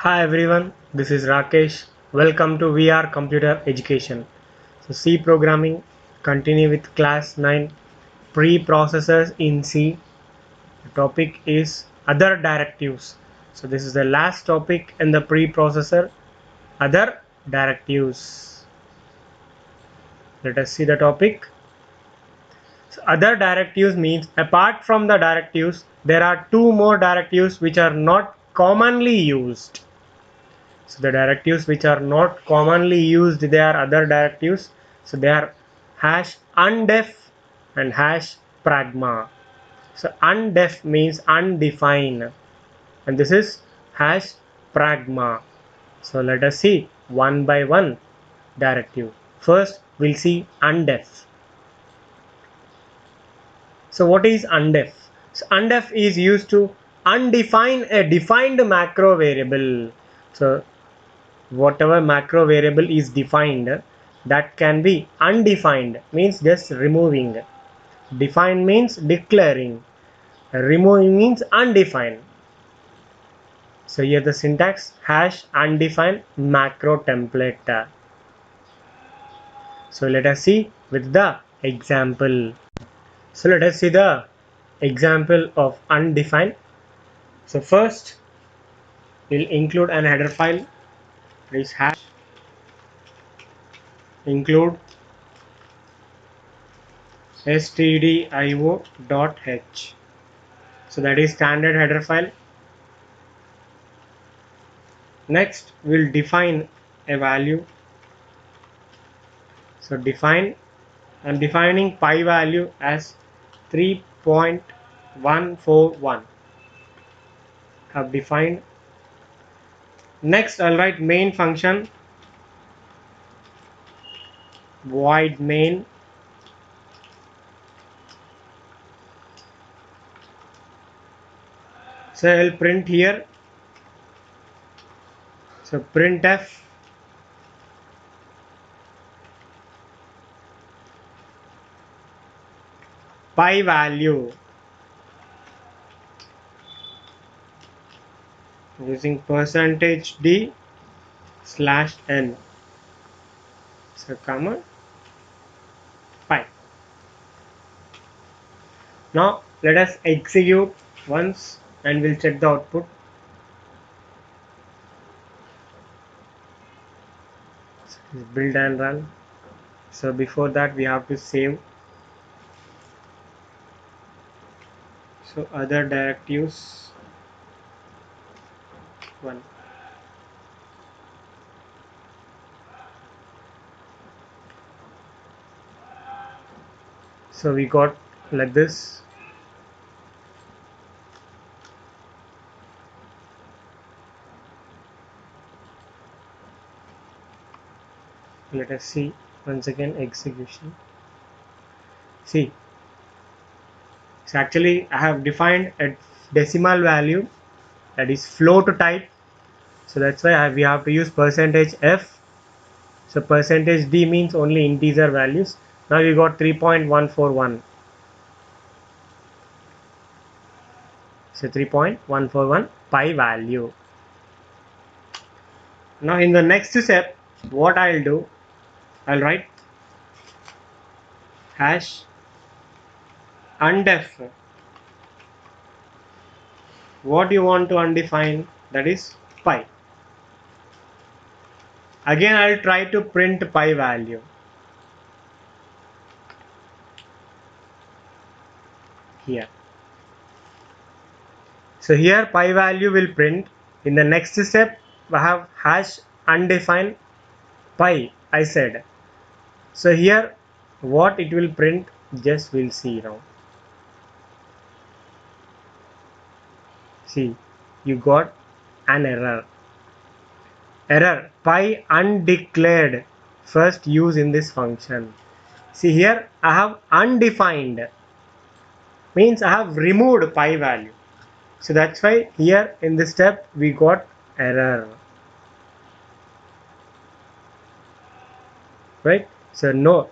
Hi everyone, this is Rakesh. Welcome to VR Computer Education. So C programming, continue with class 9 preprocessors in C. The topic is other directives. So this is the last topic in the preprocessor, other directives. Let us see the topic. So other directives means apart from the directives, there are two more directives which are not commonly used. So the directives which are not commonly used, they are other directives. So they are hash undef and hash pragma. So undef means undefined, and this is hash pragma. So let us see one by one directive. First we'll see undef. So what is undef? So undef is used to undefine a defined macro variable. So whatever macro variable is defined, that can be undefined, means just removing. Defined means declaring, removing means undefined. So here the syntax hash undefined macro template. So let us see with the example. So let us see the example of undefined. So first we'll include an header file, is hash include stdio.h. So that is standard header file. Next we'll define a value. So I'm defining pi value as 3.141. Have defined. Next I'll write main function void main. So I'll print here. So printf pi value using %d/n. So comma pi. Now let us execute once and we'll check the output. Build and run. So before that we have to save. So other directives 1. So we got like this. Let us see once again execution. See, so actually I have defined a decimal value, that is float type. So that's why we have to use %f. So %d means only integer values. Now we got 3.141. So 3.141 pi value. Now in the next step, what I'll do, I'll write hash undef. What you want to undefine, that is pi. Again I'll try to print pi value here. So here pi value will print. In the next step I have hash undefined pi, I said. So here what it will print, just we'll see now. See, you got an error. Pi undeclared first use in this function. See here I have undefined, means I have removed pi value. So that's why here in this step we got error, right? So no,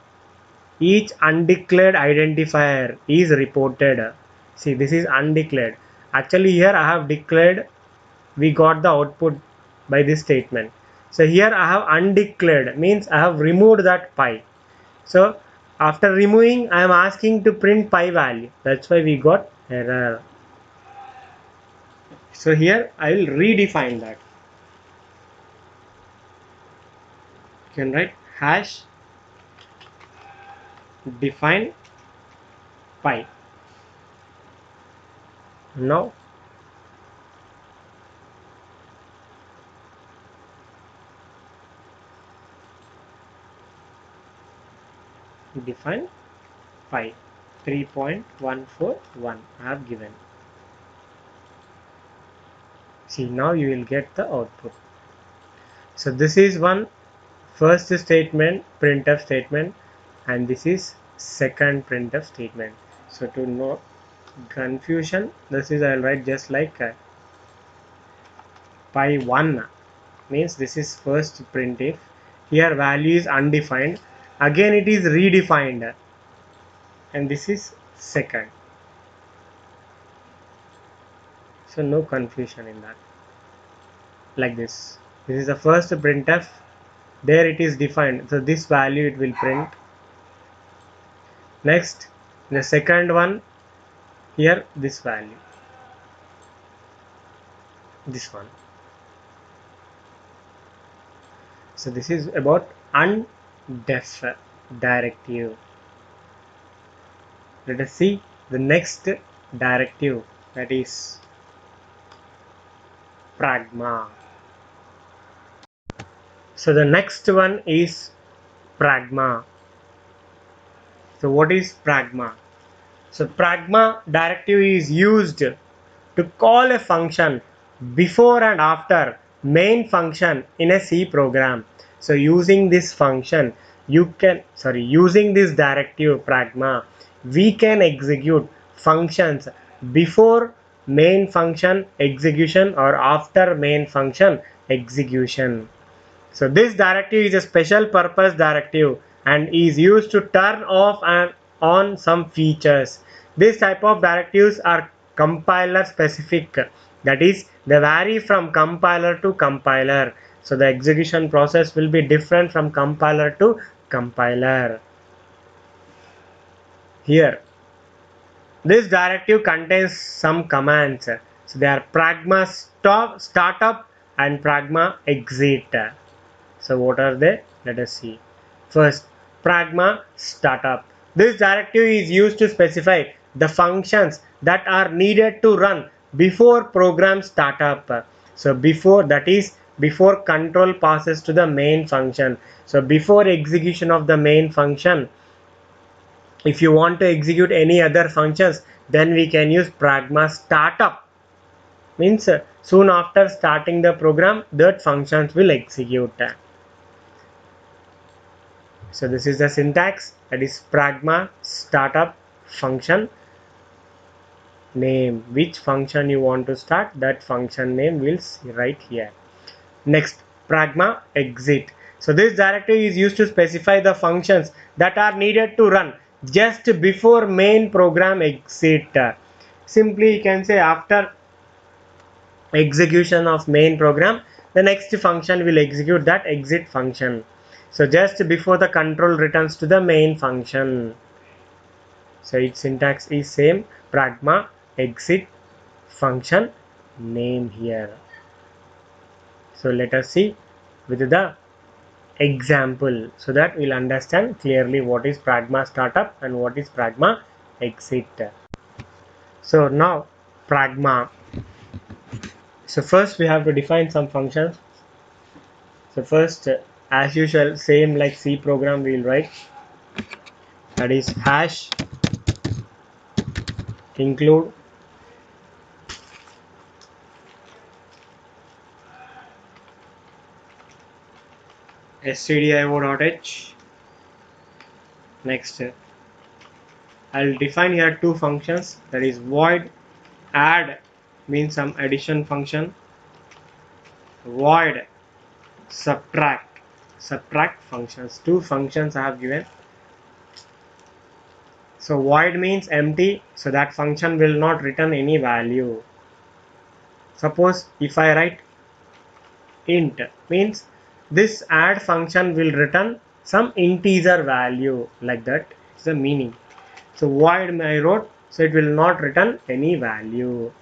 each undeclared identifier is reported. See, this is undeclared. Actually here I have declared, we got the output by this statement. So here I have undeclared, means I have removed that pi. So after removing, I am asking to print pi value. That's why we got error. So here I will redefine that. You can write hash define pi. Now define pi 3.141 I have given. See, now you will get the output. So this is one first statement, printf statement, and this is second printf statement. So to know confusion, this is I'll write just like pi 1 means this is first printf. Here value is undefined. Again it is redefined, and this is second. So no confusion in that. Like this. This is the first printf. There it is defined. So this value it will print. Next, the second one, here this value. This one. So this is about undef directive. Let us see the next directive, that is pragma. So the next one is pragma. So what is pragma? So pragma directive is used to call a function before and after main function in a C program. So using this function, using this directive pragma, we can execute functions before main function execution or after main function execution. So this directive is a special purpose directive and is used to turn off and on some features. This type of directives are compiler specific, that is they vary from compiler to compiler. So the execution process will be different from compiler to compiler. Here this directive contains some commands. So they are pragma startup and pragma exit. So what are they? Let us see. First, pragma startup. This directive is used to specify the functions that are needed to run before program startup. So before, that is before control passes to the main function. So before execution of the main function, if you want to execute any other functions, then we can use pragma startup. Means soon after starting the program, that functions will execute. So this is the syntax, that is pragma startup function name. Which function you want to start, that function name will write here. Next, pragma exit. So this directive is used to specify the functions that are needed to run just before main program exit. Simply you can say after execution of main program, the next function will execute that exit function. So just before the control returns to the main function. So its syntax is same, pragma exit function name here. So let us see with the example so that we'll understand clearly what is pragma startup and what is pragma exit. So now pragma. So first we have to define some functions. So first, as usual, same like C program we will write, that is hash include stdio.h. Next, I'll define here two functions, that is void add means some addition function, void subtract functions. Two functions I have given. So void means empty, so that function will not return any value. Suppose if I write int means this add function will return some integer value, like that is the meaning. So void I wrote, so it will not return any value.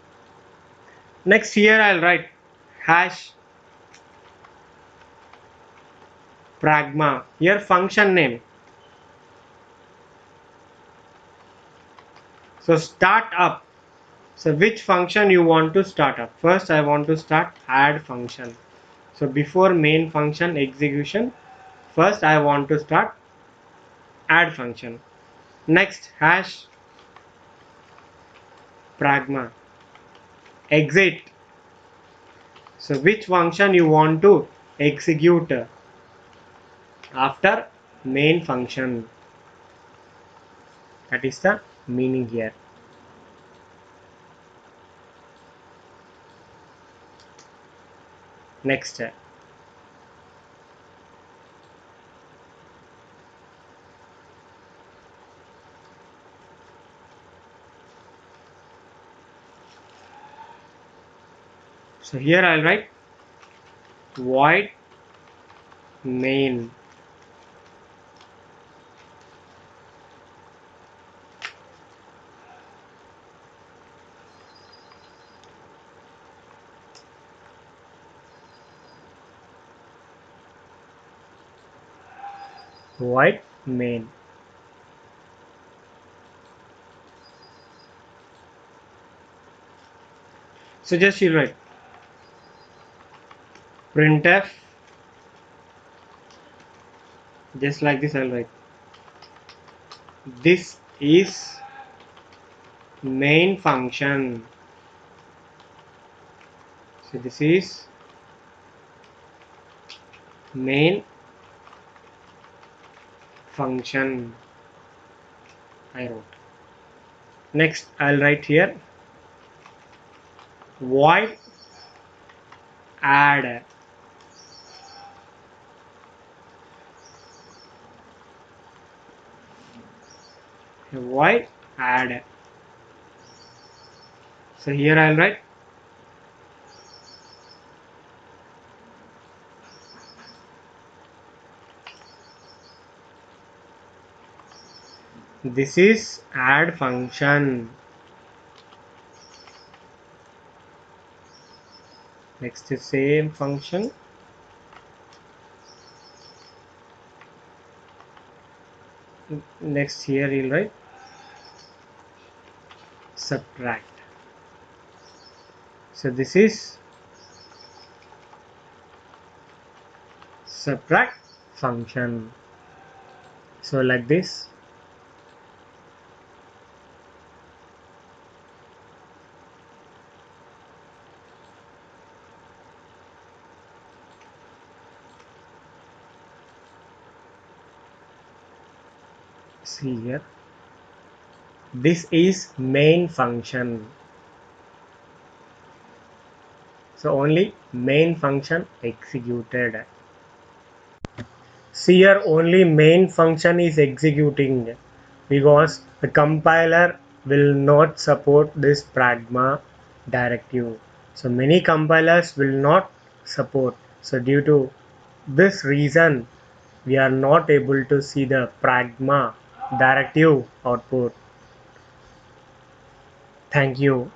Next here I'll write hash pragma, here function name. So start up, so which function you want to start up? First I want to start add function. So before main function execution, first I want to start add function. Next hash pragma exit, so which function you want to execute after main function, that is the meaning here. Next so here I'll write void main, void main. So just you write printf, just like this I'll write this is main function, so this is main function I wrote. Next I'll write here void add, void add, so here I'll write this is add function. Next the same function, next here you'll write subtract, so this is subtract function, so like this. See here, this is main function, so only main function executed. See here, only main function is executing because the compiler will not support this pragma directive, so many compilers will not support, so due to this reason we are not able to see the pragma directive output. Thank you.